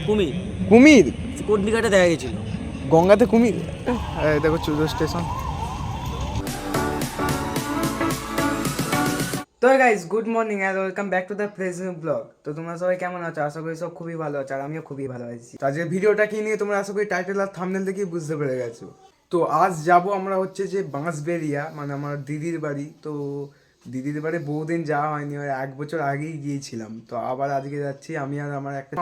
কুমির কুমির কোটনিঘাটে দেখা গেছিল। গঙ্গাতে কুমির। দেখো চুজো স্টেশন। তো guys good morning and welcome back to the present blog. তো তোমরা সবাই কেমন আছো? আশা করি সব খুবই ভালো আছো, আর আমিও খুবই ভালো আছি। তো আজকের ভিডিওটা কি নিয়ে তোমরা আশা করি টাইটেল আর থাম্বনেল দেখেই বুঝতে পেরে গেছো। তো আজ যাব আমরা হচ্ছে যে বাঁশবেড়িয়া, মানে আমার দিদির বাড়ি। তো দিদির বাড়ি বহুদিন যাওয়া হয়নি, ওই 1 বছর আগেই গিয়েছিলাম। তো আবার আজকে যাচ্ছি আমি আর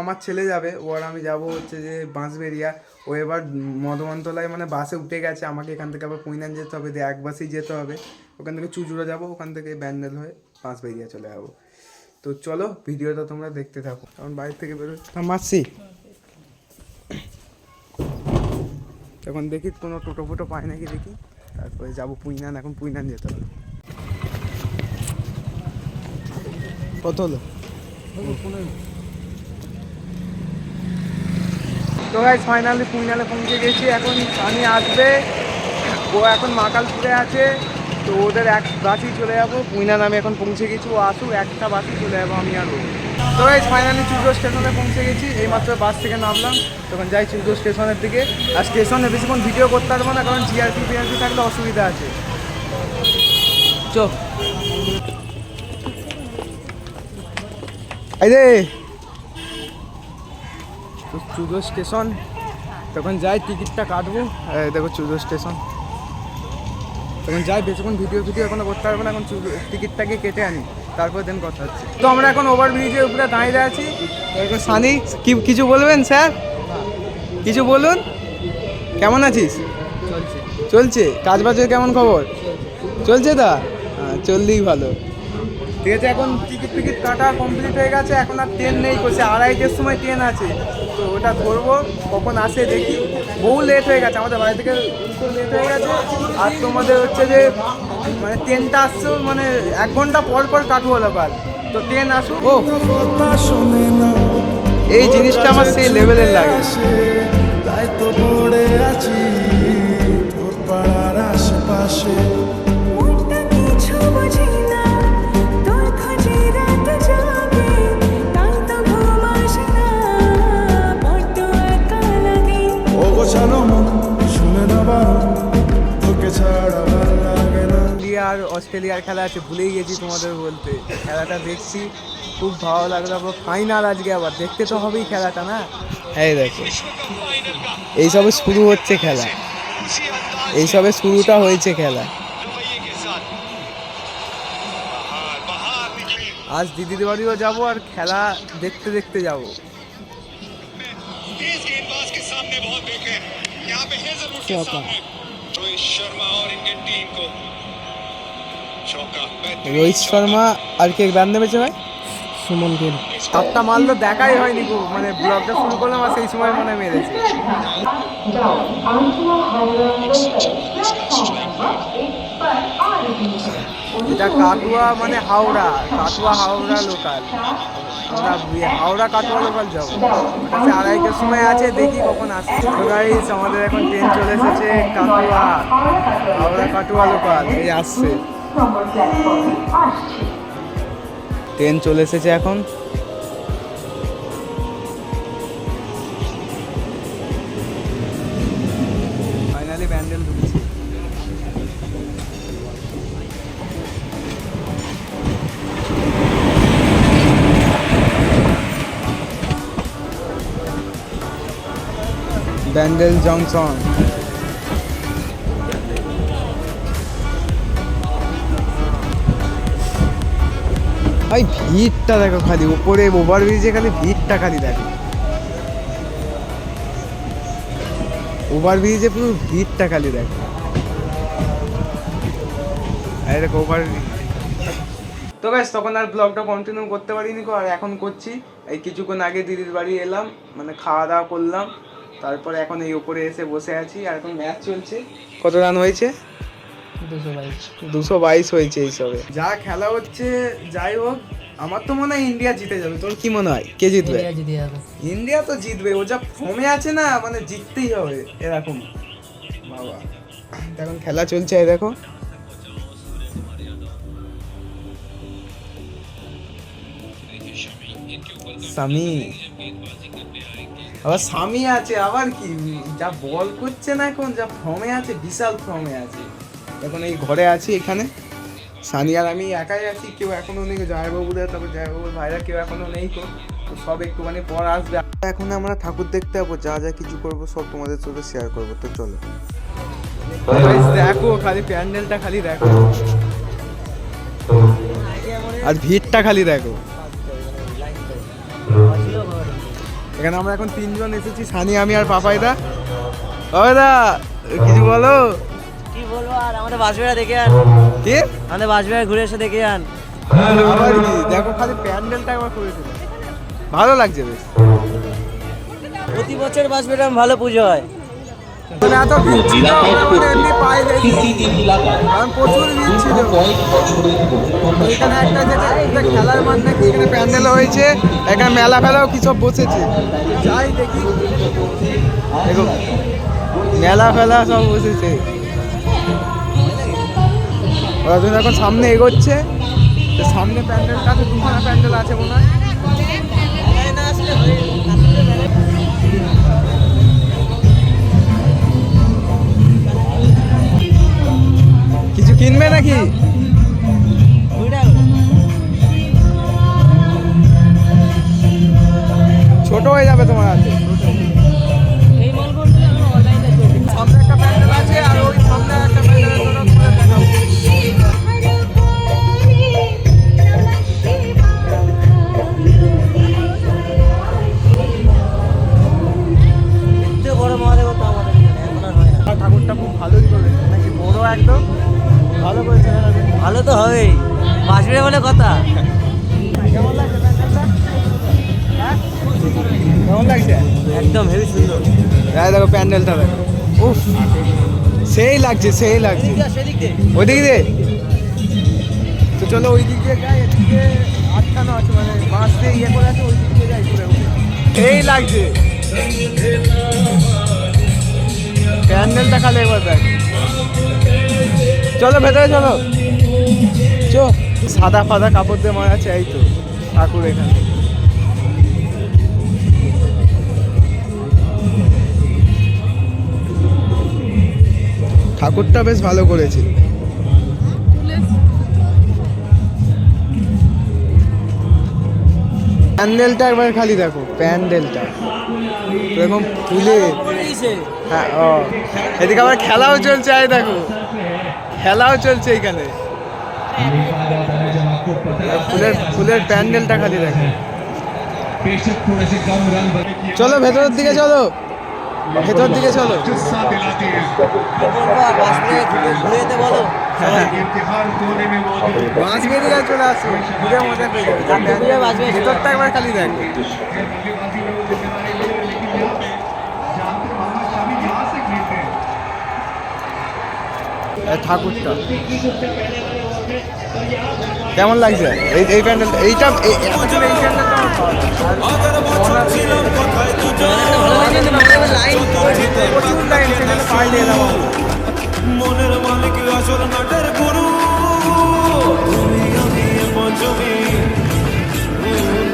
আমার ছেলে যাবে, ও আর আমি যাবো হচ্ছে যে বাঁশবেড়িয়া। ও এবার মধুবনতলায় মানে বাসে উঠে গেছে, আমাকে এখান থেকে আবার কুইনান যেতে হবে, দিয়ে এক বাসেই যেতে হবে। ওখান থেকে চুচুড়া যাবো, ওখান থেকে ব্যান্ডেল হয়ে বাঁশবেড়িয়া চলে যাবো। তো চলো ভিডিওটা তোমরা দেখতে থাকো। কারণ বাড়ি থেকে বেরো মাসি এখন দেখি কোনো টোটো ফোটো পাই নাকি দেখি, তারপরে যাবো পুইনান। এখন পুইনান যেতে হবে। কত হলো? তো গাইস ফাইনালি পুইনালে পৌঁছে গেছি। এখন সানি আসবে, ও এখন মাকালপুরে আছে। তো ওদের এক বাসই চলে যাবো পুইনান। আমি এখন পৌঁছে গেছি, ও আসুক, একটা বাসই চলে যাবো আমি আর ও। তো গাইস ফাইনালি চুচুড়ো স্টেশনে পৌঁছে গেছি, এইমাত্র বাস থেকে নামলাম। তখন যাই চুচুড়ো স্টেশনের দিকে। আর স্টেশনে বেশিক্ষণ ভিডিও করতে পারবো না, কারণ জিআরপি ফিআরপি থাকলে অসুবিধা আছে। চো এই রে তো চুচুড়ো স্টেশন। তখন যাই টিকিটটা কাটবো। দেখো চুচুড়ো স্টেশন। তখন যাই, বেশিক্ষণ ভিডিও এখনো করতে পারবো না, এখন টিকিটটাকে কেটে আনি, তারপর দেন কথা হচ্ছে। তো আমরা এখন ওভারব্রিজের উপরে দাঁড়িয়ে আছি। এখন সানি কিছু বলবেন স্যার? কিছু বলুন। কেমন আছিস? চলছে কাজ বাজের কেমন খবর? চলছে তা চললেই ভালো। ঠিক আছে, এখন টিকিট কাটা কমপ্লিট হয়ে গেছে। এখন আর ট্রেন নেই, করছে 2:30-এর সময় ট্রেন আছে। তো ওটা ধরবো, কখন আসে দেখি। বহু লেট হয়ে গেছে, আমাদের বাড়ি থেকে লেট হয়ে গেছে। আর তোমাদের হচ্ছে যে মানে ট্রেনটা আসছে মানে 1 ঘন্টা পর কাটবো ব্যাপার। তো ট্রেন আসুক। ও এই জিনিসটা আমার সেই লেভেলের লাগে। তাই তো পড়ে আছি তোর পাড়ার আশেপাশে। আর অস্ট্রেলিয়ার খেলা আছে, ভুলেই গেছি তোমাদের বলতে। খেলাটা দেখছি, খুব ভালো লাগলো। আবার ফাইনাল আজকে, আবার দেখতে তো হবেই খেলাটা না। হ্যাঁ দেখো এইসবে শুরু হচ্ছে খেলা, এইসবে শুরুটা হয়েছে খেলা। আজ দিদির বাড়িও যাবো, আর খেলা দেখতে দেখতে যাবো। রোহিত শর্মা আর কে ব্যান নেমেছে ভাই? সুমন গিল। 7টা মারলো, দেখাই হয়নি, মানে ব্লগটা শুরু করলাম আর সেই সময় মনে মেরেছে। এটা কাটুয়া মানে হাওড়া, হাওড়া লোকাল। আমরা হাওড়া কাটুয়া লোকাল যাবো, ওটা 2:30-এর সময় আছে, দেখি কখন আসে। তো গাইস আমাদের এখন ট্রেন চলে এসেছে, হাওড়া কাটুয়া লোকাল এই আসছে। ট্রেন চলে এসেছে এখন। ফাইনালি ব্যান্ডেল ঢুকছে। ব্যান্ডেল জংশন। ভাই ভিড়টা দেখো খালি, উপরে ওভারব্রিজে খালি ভিড়টা খালি দেখো। ওভারব্রিজে পুরো ভিড়টা খালি দেখো। এই দেখো ওভারব্রিজ। তো গাইস তখন আর ব্লগটা কন্টিনিউ করতে পারিনি, আর এখন করছি। এই কিছুক্ষণ আগে দিদির বাড়ি এলাম, মানে খাওয়া দাওয়া করলাম, তারপর এখন এই উপরে এসে বসে আছি। আর এখন ম্যাচ চলছে। কত রান হয়েছে? 222 হয়েছে এইসবে। যা খেলা হচ্ছে, যাই হোক আমার তো মনে হয় ইন্ডিয়া জিতে যাবে। তোর কি মনে হয় কে জিতবে? ইন্ডিয়া তো জিতবে, ও যা ফর্মে আছে না, মানে জিততেই হবে এরকম। বাবা এখন খেলা চলছে, দেখো সামি আবার স্বামী আছে, আবার কি যা বল করছে না এখন, যা ফর্মে আছে, বিশাল ফর্মে আছে। এখন এই ঘরে আছি এখানে, সানি আর আমি একাই আছি, কেউ এখনো নেই, জয়বাবুদের তারপর জয়বাবুর ভাইরা কেউ এখনো নেই, তো সব একটুখানি পর আসবে। এখন আমরা ঠাকুর দেখতে যাবো, যা যা কিছু করবো সব তোমাদের সাথে শেয়ার করবো, তো চলো। দেখো খালি প্যান্ডেলটা খালি দেখো, আর ভিড়টা খালি দেখো। এখানে আমরা এখন 3 জন এসেছি, সানি, আমি আর পাপাইদা। পাপাইদা কিছু বলো। কি বলবো আর, আমাদের বাসবেড়া দেখে আন। কি? আমাদের বাসবেড়া ঘুরে এসে দেখে আন। আবার কি দেখো, খালি প্যান্ডেলটা একবার করেছিল, ভালো লাগছে বেশ। প্রতি বছর বাসবেড়া ভালো পুজো হয়। এত ভিড় ছিল, এমনি পাই কারণ প্রচুর ভিড় ছিল। এখানে একটা যেটা খেলার মাঠ নাকি, এখানে প্যান্ডেল হয়েছে, এখানে মেলা ফেলাও কি সব বসেছে, যাই দেখি। দেখো মেলা ফেলা সব বসেছে। ওরা যখন এখন সামনে এগোচ্ছে, তো সামনে প্যান্ডেলটা আছে, 2খানা প্যান্ডেল আছে মনে হয়। কিছু কিনবে নাকি? ছোট হয়ে যাবে তোমার হাতে। সামনে একটা প্যান্ডেল আছে, আর ওই সামনে একটা প্যান্ডেলের জন্য দেখাবো। বড় মহাদেব তো আমাদের এখন আর হয় না। ঠাকুরটা খুব ভালোই করেছে নাকি, বড় একদম ভালো করেছে। ভালো তো হবেই, বাসবেড়া বলে কথা। কেমন লাগছে প্যান্ডেলটা? হ্যাঁ কেমন লাগছে? একদম হেভি সুন্দর। দেখো প্যান্ডেলটা দেখো, উফ সেই লাগছে, সেই লাগছে। ওই দিক দিয়ে তো চলো, ওই দিক দিয়ে যাই। এদিকে আটকানো আছে, মানে বাঁশ দিয়ে ইয়ে করে আছে, ওই দিক দিয়ে যাই ঘুরে ঘুরে। সেই লাগছে প্যান্ডেলটা, খালি একবার দেখ। চলো ভেতরে চলো, চো। সাদা ফাদা কাপড় দিয়ে মনে আছে, এই তো ঠাকুর এখানে। ঠাকুরটা বেশ ভালো করেছে। প্যান্ডেলটা একবার খালি দেখো, প্যান্ডেলটা এরকম ফুলে। হ্যাঁ ও, এদিকে আবার খেলাও চলছে, আয় দেখো খেলাও চলছে এখানে। ফুলের প্যান্ডেলটা খালি দেখো। চলো ভেতরের দিকে চলো, ভেতর দিকে চলো। বাঁশ বেরিয়ে চলে আসো, ঘুরে মজা পেয়ে যাবে। ভেতরটা একবার খালি দেখো। ঠাকুরটা কেমন লাগছে? এই প্যান্ডেলটা, এইটা এই প্যান্ডেলটা প্রচুর লাইন, সেখানে পাইলে এলাম। মনের মালিক আসল নাটের গুরু, তুমি আমি পঞ্চমী,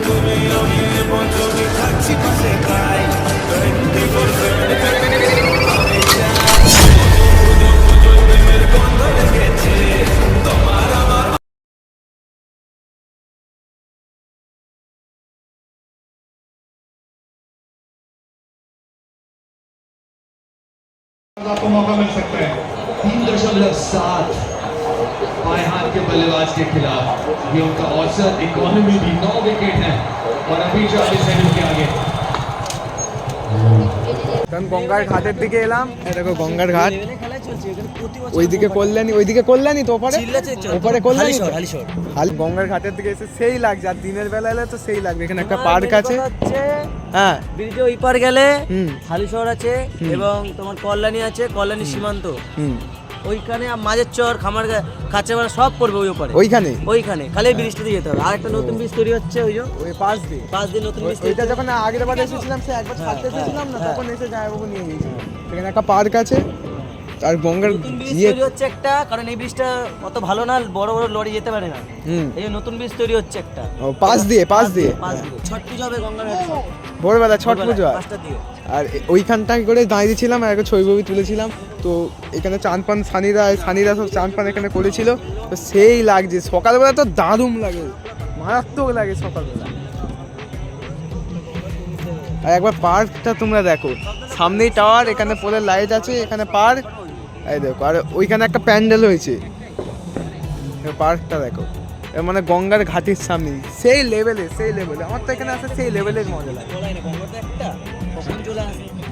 তুমি আমি পঞ্চমী, থাকছি পাশে তাই। आपको मौका मिल सकता है। 3.7 बाएं हाथ के बल्लेबाज के खिलाफ ये उनका औसत इकोनॉमी भी 9 विकेट है और अभी 40 रन के आगे। কারণ গঙ্গার ঘাটের দিকে এলাম, দেখো গঙ্গার ঘাট। ওইদিকে কল্যাণী তো ওপারে কল্যাণী। গঙ্গার ঘাটের দিকে এসে সেই লাগছে, আর দিনের বেলা এলে তো সেই লাগবে। এখানে একটা পার্ক আছে, হ্যাঁ ব্রিজে ওই পার গেলে হালিশহর আছে, এবং তোমার কল্যাণী আছে, কল্যাণী সীমান্ত। ওইখানে মাঝের চর, খামার, কাঁচাপাড়া সব পড়বে ওই ওপারে। ওইখানে খালি ব্রিজটা দিয়ে যেতে হবে। আর একটা নতুন ব্রিজ তৈরি হচ্ছে, ওই পাশ দিয়ে নতুন ব্রিজ। ওইটা যখন আগের বার এসেছিলাম, সে একবার ছাড়তে এসেছিলাম না, তখন এসে জায়গাবাবু নিয়ে গিয়েছিল। এখানে একটা পার্ক আছে, আর গঙ্গার নতুন ব্রিজ গিয়ে তৈরি হচ্ছে একটা, কারণ এই ব্রিজটা অত ভালো না, বড় বড় লরি যেতে পারে না, এই যে নতুন ব্রিজ তৈরি হচ্ছে একটা। পাশ দিয়ে ছট পুজো হবে গঙ্গার ঘাটে ভোরবেলা ছট পুজো হয়। 5টার দিকে। আর ওইখানটায় করে দাঁড়িয়েছিলাম আর একটা ছবি তুলেছিলাম। তো এখানে চান পান সানিরা সব চান পান এখানে করেছিল, তো সেই লাগছে। সকালবেলা তো দারুণ লাগে, মারাত্মক লাগে সকালবেলা। আর একবার পার্কটা তোমরা দেখো, সামনেই টাওয়ার, এখানে পোলের লাইট আছে, এখানে পার্ক, এই দেখো। আর ওইখানে একটা প্যান্ডেল হয়েছে, পার্কটা দেখো। এর মানে গঙ্গার ঘাটের সামনে সেই লেভেলে আমার তো এখানে আসে সেই লেভেলের মজা লাগে।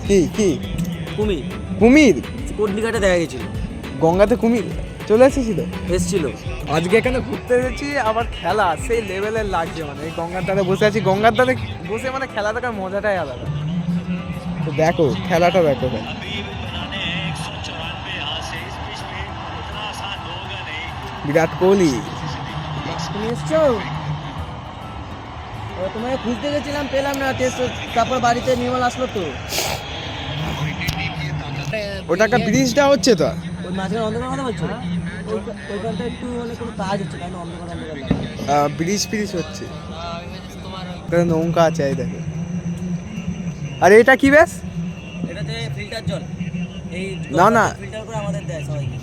কি কুমির কোটনিঘাটে দেখা গেছিল, গঙ্গাতে কুমির চলে এসেছিল, এসেছিল। আজকে এখানে ঘুরতে এসেছি, আবার খেলা সেই লেভেলের লাগছে। মানে এই গঙ্গার ধারে বসে আছি, গঙ্গার ধারে বসে মানে খেলা দেখার মজাটাই আলাদা। তো দেখো খেলাটা দেখো ভাই। বিরাট কোহলি, তুমি এসছো? তোমাকে খুঁজতে গেছিলাম, পেলাম না, তারপর বাড়িতে নির্মল আসলো তো। ওটা একটা ব্রিজটা হচ্ছে তো, ওই মাঝখানে অন্ধকার কথা বলছো, ওইখানটা একটু মানে কোনো কাজ হচ্ছে, তাই না? অন্ধকার ব্রিজ হচ্ছে, নৌকা আছে এই দেখো। আর এটা কি বেশ? এটাতে ফিল্টার জল, এই না ফিল্টার করে আমাদের দেয় সবাইকে।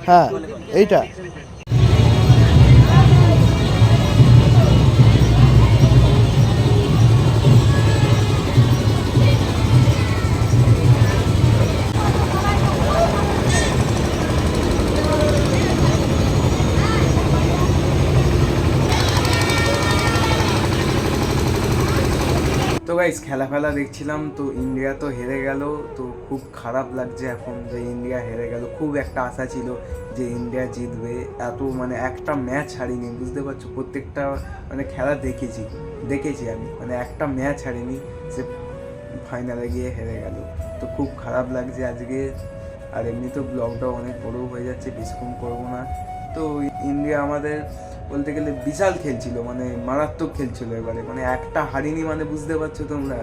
হ্যাঁ এইটা। তো গাইস খেলা দেখছিলাম, তো ইন্ডিয়া তো হেরে গেল। তো খুব খারাপ লাগছে এখন যে ইন্ডিয়া হেরে গেল। খুব একটা আশা ছিল যে ইন্ডিয়া জিতবে, এত মানে একটা ম্যাচ হারিনি, বুঝতে পারছো? প্রত্যেকটা মানে খেলা দেখেছি আমি, মানে একটা ম্যাচ হারিনি, সে ফাইনালে গিয়ে হেরে গেল। তো খুব খারাপ লাগছে আজকে। আর এমনি তো ব্লগটাও অনেক বড় হয়ে যাচ্ছে, বেশিক্ষণ করবো না। তো ইন্ডিয়া আমাদের বলতে গেলে বিশাল খেলছিল, মানে মারাত্মক খেলছিল এবারে, মানে একটা হারিনি, মানে বুঝতে পারছো তোমরা?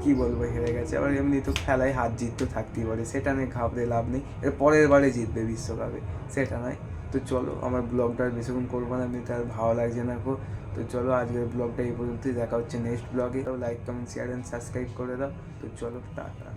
কি বলবো, হেরে গেছে। আবার এমনি তো খেলায় হার জিত তো থাকতেই পারে, সেটা নিয়ে ঘাবড়ে লাভ নেই। এর পরের বারে জিতবে বিশ্বকাপে, সেটা নয়। তো চলো, আমার ব্লগটা আর বেশিক্ষণ করবো না, এমনিতে আর ভালো লাগছে না। তো চলো আজকের ব্লগটা এই পর্যন্তই, দেখা হচ্ছে নেক্সট ব্লগে। তো like comment share and subscribe করে দাও। তো চলো টাটা।